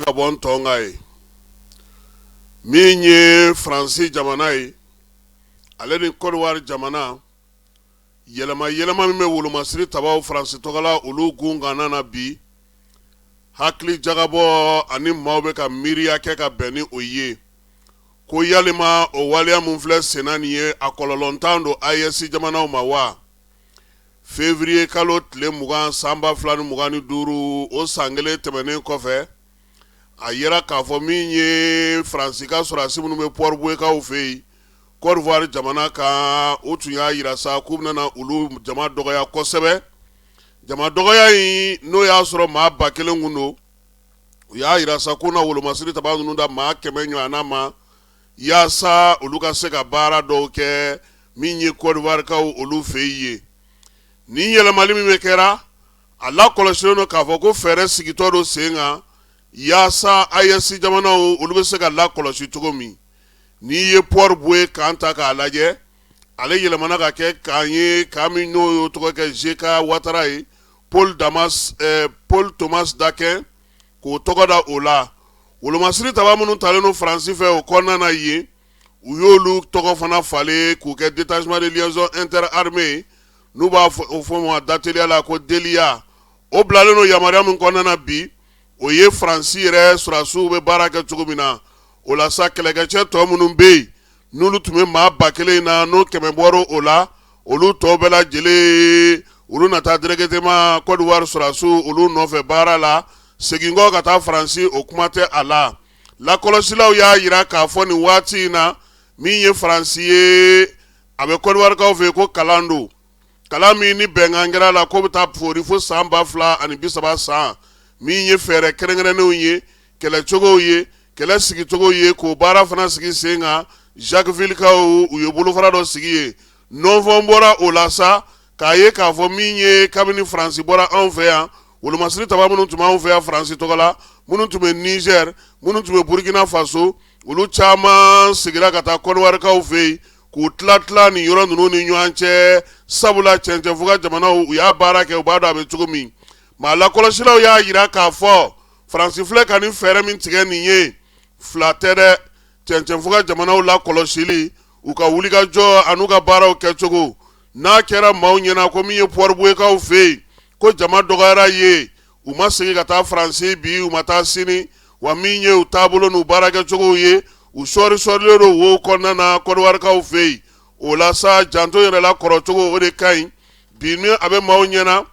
Gabon tongai minye Fransi jamanai ale ni Côte d'Ivoire jamana yelema mi me wuluma siri tabaw Fransi togala ulu gungana na bi hakli jagabo ani mawbe ka miriya ke ka beni oye ko yalima o walia mun fle senaniye akololontando ayesi jamana ma wa février kalo tle mugan samba flani mugani duru o sangele temene kofe ayera ka fo minye Fransika surasi munu me porbu ka ofei Côte d'Ivoire jamana ka otunya yirasa kubna na ulu jama dogoya kosebe jama dogoya yi no ya soro ma bakele nguno ya yirasa kuna wulu masiri tabanu nunda ma kemenyo anama ya sa ulu ka seka bara doke minye Côte d'Ivoire ka ulu feye ni yele malimi mekera ala koloshono ka fo ko fere sigitoro senga ya sa ayesi jamana ulu be seka la koloshi togomi ni ye por bue kanta ka alaje ale yelemana ka ke kanye kamino yo to ke jeka watarai Paul Thomas Dakin ko togoda ola wolo masiri tabamunu taleno Fransi fe o konna na yi uyolu togo fana fale ko ke détachement de liaison interarmée nous ba au fond d'atelier la ko delia o blaleno yamaria mun konna na bi o ye Fransi re surasu be baraka tugumina ola sa kelegache to munun be nulu tume ma bakele na no kemeboro ola olu to bela jele ulu nata dregete ma Côte d'Ivoire surasu ulu no fe bara la segingo kata Fransi okumate ala la kolosila ya yira ka foni wati na minye Fransi abe Côte d'Ivoire ka fe ko kalando kalami ni bengangera la ko ta fori fo samba fla ani bisaba sa minye fere kerengere ne unye kele chogo ye kele sigi togo ye ko bara fana sigi senga Jacques Vilkao uyobulu fara do sigi ye Nouveau mbora olasa ka ye ka fo minye kabini Fransi bora anfea wolo masiri taba munu tuma anfea Fransi togola munu tume Niger munu tume Burkina Faso ulu chama sigira kata Côte d'Ivoire ka ofei ku tlatla ni yoro nunu ni nyuanche sabula chenche fuga jamana uya bara ke ubado abe chugumi ma la kolosila ya yira ka fo Fransi fle kani fere min tige niye flatere chenchen fuga jamana la kolosili uka wuliga jo anuga bara o kechogo na kera maunyena ko miye porbu ka ofei ko jama dogara ye uma sigi kata Fransi bi umata sini wa minye utabulo nu bara kechogo ye usori ro wo konna na Côte d'Ivoire ka ofei ola sa janto yere la korochogo ode kain bi mi abe maunyena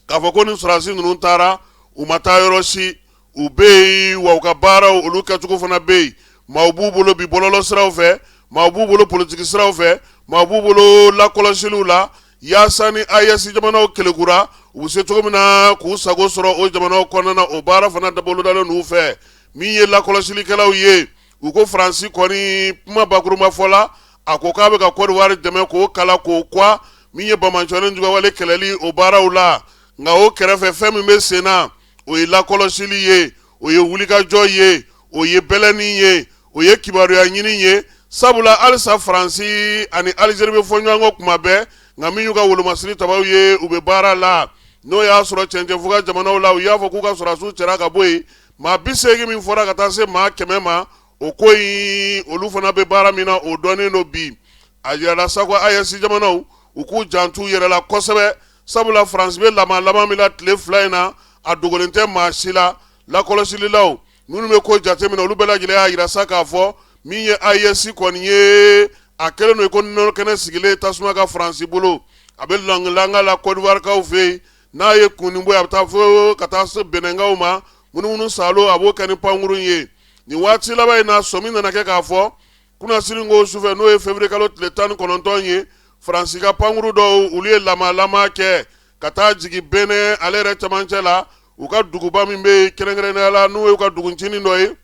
ka foko ni surasi nunu tara umata yoroshi ubei wa ukabara uluka tuko fana bei maububulo bibololo sraufe maububulo politiki sraufe maububulo la kolashilula yasani ayasi jamana kelegura ubuse tuko mina kusago soro o jamana konna na obara fana dabolo dalo nufe miye la kolashili kala uye uko Fransi koni puma bakuruma fola akoka be ka Côte d'Ivoire deme ko kala ko kwa miye bamanchone njuga wale keleli obara ula nga o kerefe femi me sena o la kolosili ye o ye wulika joye o ye beleni ye o ye kibaru ya nyini ye sabula alisa Fransi ani Algerie be fonyango kumabe nga minyuga wulu masiri tabaw ye ube bara la no ya soro chenje fuga jamana la o ya fo kuka soro su cheraka boy ma bisegi min fora kata se ma kemema o koyi olu fana be bara mina o doni no bi ajira sakwa ayesi jamana uku jantu yere la kosebe sabula France be lama mila tle flyna adugolente mashila la kolosili law nunu me ko jate mina olu bela jile ayira saka fo minye ayesi konye akele no ko no kene sigile tasuma ka France bulu abe langa la Côte d'Ivoire ka ofei na ye kunimbo ya tafo katase benenga uma munu salo abo kani panguru ye ni wati laba ina somina na keka fo kuna silingo sufe no e février kalo tletani konontonye Fransika panguru do ulie lama ke kata jigi bene alere tamanchela uka duguba mimbe kelengere la no uka dugunchini noy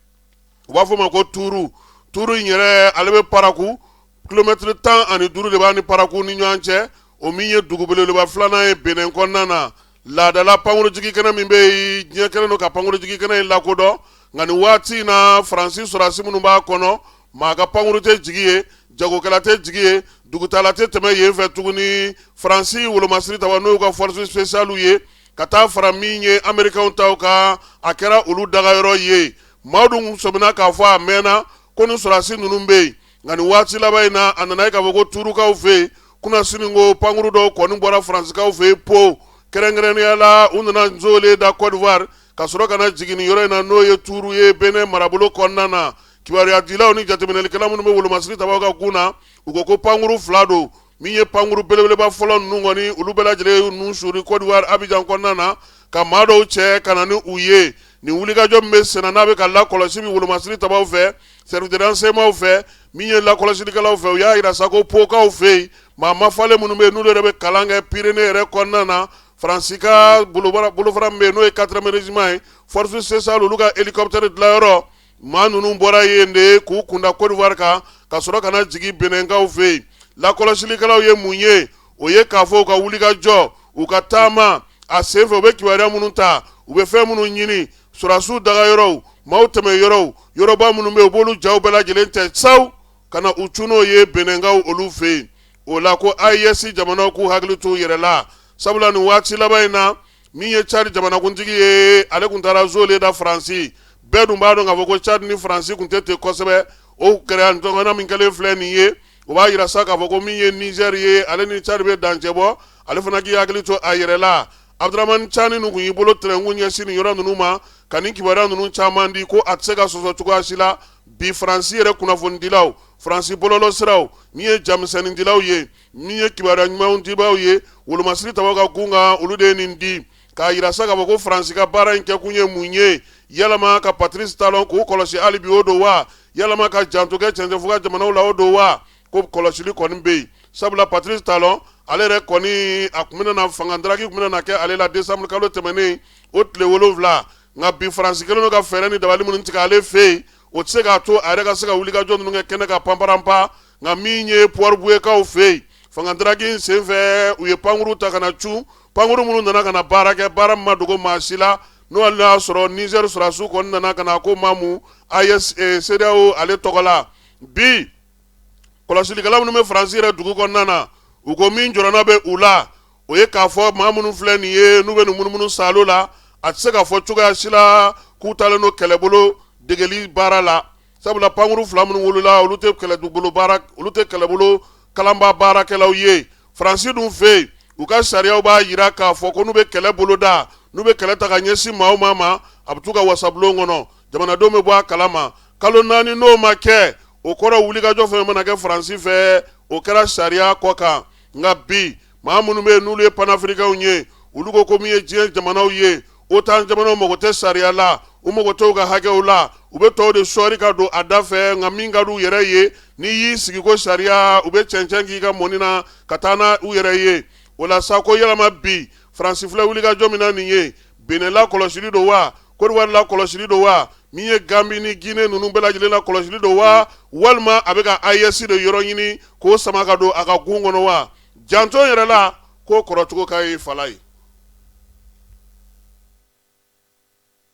wafo mako turu nyere alebe paraku kilometre temps ani duru de bani paraku ni nyanche o minye dugubele le ba flana e benen konnana la dala panguru jigi kana mimbe nyekere no ka panguru jigi kana la kodo ngani wati na Francis surasi munu ba kono maga panguru te jigiye jago kala te jigiye dugutala te teme ye fe tuguni Francis wolo masiri tawa no ka force spéciale ye ka taa fara min ye américain taw ka a kɛra olu dagayɔrɔ ye maa dun sɔmina k'a fɔ a mɛnna ko ni sɔrɔdasi ninnu bɛ yen nka nin waati laban in na a nana ye k'a fɔ ko turukaw fɛ yen kunnasini ko pankuru dɔw kɔni bɔra faransikaw fɛ yen po kɛrɛnkɛrɛnnenya la u nana nzole da Côte d'Ivoire ka sɔrɔ ka na jigin nin yɔrɔ in na n'o ye tuuru ye Benin marabolo kɔnɔna na kibaruya dilaw ni jateminɛlikɛla minnu bɛ wolomasiri tabaw ka gun na u ko pankuru fila don min ye pankuru belebeleba fɔlɔ ninnu kɔni olu bɛɛ lajɛlen nun suri Côte d'Ivoire Abidjan kɔnɔna na ka maa dɔw cɛ ka na ni u ye nin wulikajɔ min bɛ senna n'a bɛ ka lakɔlɔsi bi wolomasiri tabaw fɛ service de renseignement fɛ min ye lakɔlɔsilikɛlaw fɛ u y'a yira sa ko pokaw fɛ yen maa mafalen minnu bɛ yen n'olu yɛrɛ bɛ kalan kɛ Pyrénées yɛrɛ kɔnɔna na Faransi ka bolofara min bɛ yen n'o ye 4e régiment ye force spéciale olu ka hélicoptère dilanyɔrɔ maa ninnu bɔra yen de k'u kunda Côte d'Ivoire kan ka sɔrɔ ka na jigin Beninkaw fɛ yen lakɔlɔsilikɛlaw ye mun ye o ye k'a fɔ u ka wulikajɔ u ka taama a sen fɛ u bɛ kibaruya minnu ta u bɛ fɛn minnu ɲini sɔrɔdasiw dagayɔrɔw maaw tɛmɛyɔrɔw yɔrɔba minnu bɛ yen u b'olu jaw bɛɛ lajɛlen tɛ saw ka na u cun n'o ye Beninkaw olu fɛ yen o la ko AES jamanaw k'u hakili t'u yɛrɛ la sabula nin waati laban in na min ye Tchad jamanakuntigi ye ale tun taara zole da Faransi bɛɛ dun b'a dɔn k'a fɔ ko Tchad ni Faransi tun tɛ ten kosɛbɛ o kɛlɛ ɲɔgɔnna min kɛlen filɛ nin ye o b'a yira sa k'a fɔ ko min ye Niger ye ale ni Tchad bɛ dancɛ bɔ ale fana k'i hakili to a yɛrɛ la Abdramane Tchani ninnu kun y'i bolo tɛrɛnku ɲɛsin nin yɔrɔ ninnu ma ka nin kibaruya ninnu caman di ko a tɛ se ka sɔsɔ cogoya si la bi Faransi yɛrɛ kunnafonidilaw Faransi bɔlɔlɔsiraw min ye jamisɛnnindilaw ye min ye kibaruya ɲumanw dibaw ye wolomasiri tabaw ka gun kan olu de ye nin di k'a yira sa k'a fɔ ko Faransi ka baara in kɛkun ye mun ye yalama ka Patrice Talon k'u kɔlɔsi hali bi o don wa yalama ka janto kɛ cɛncɛnfuga jamanaw la o don wa ko kɔlɔsili kɔni bɛ yen sabula Patrice Talon ale yɛrɛ kɔni a tun bɛna fangadaraki tun bɛna kɛ ale la décembre kalo tɛmɛnen o tile 7 nka bi Faransi kɛlen don ka fɛɛrɛ ni dabali minnu tigɛ ale fɛ yen o tɛ se k'a to a yɛrɛ ka se ka wulikajɔ ninnu kɛ kɛnɛ ka panparanpa nka min ye puwaribuwekaw fɛ yen fangadaraki in senfɛ u ye pankuru ta ka na cun pankuru minnu nana ka na baara kɛ baara min ma dogo maa si la n'o hali y'a sɔrɔ Niger sɔrɔdasiw kɔni nana ka na ko maamu AES CEDEAO ale tɔgɔ la bi kɔlɔsilikɛla minnu bɛ Faransi yɛrɛ dugu kɔnɔna na u ko min jɔrɔna bɛ u la o ye k'a fɔ maa minnu filɛ nin ye n'u bɛ nin munumunu salo la a tɛ se ka fɔ cogoya si la k'u talen don kɛlɛbolo degeli baara la sabula pankuru fila minnu wolola olu tɛ kɛlɛbolo kalanba baarakɛlaw ye Faransi dun fɛ yen u ka sariyaw b'a yira k'a fɔ ko n'u bɛ kɛlɛ boloda n'u bɛ kɛlɛ ta ka ɲɛsin maa o maa ma a bɛ t'u ka wasabulon kɔnɔ jamanadenw bɛ bɔ a kalama kalo 4 n'o ma kɛ o kɔrɔ wulikajɔ fɛn mana kɛ Faransi fɛ o kɛra sariya kɔ kan nka bi maa minnu bɛ yen n'olu ye panafirikaw ye olu ko min ye diɲɛ jamanaw ye o t'an jamanaw mago tɛ sariya la u mago tɛ u ka hakɛw la u bɛ tɔw de sɔɔri ka don a da fɛ nka min ka d'u yɛrɛ ye n'i y'i sigi ko sariya u bɛ cɛncɛn k'i ka mɔni na ka taa n'a u yɛrɛ ye o la sa ko yɛlɛma bi Faransi filɛ wulikajɔ min na nin ye Benin la kɔlɔsili don wa Côte d'Ivoire la kɔlɔsili don wa min ye Gambie ni Guinée ninnu bɛɛ lajɛlen la kɔlɔsili don wa walima a bɛ ka AES de yɔrɔ ɲini k'o sama ka don a ka gun kɔnɔ wa janto yɛrɛ la k'o kɔrɔcogo ka ye fala ye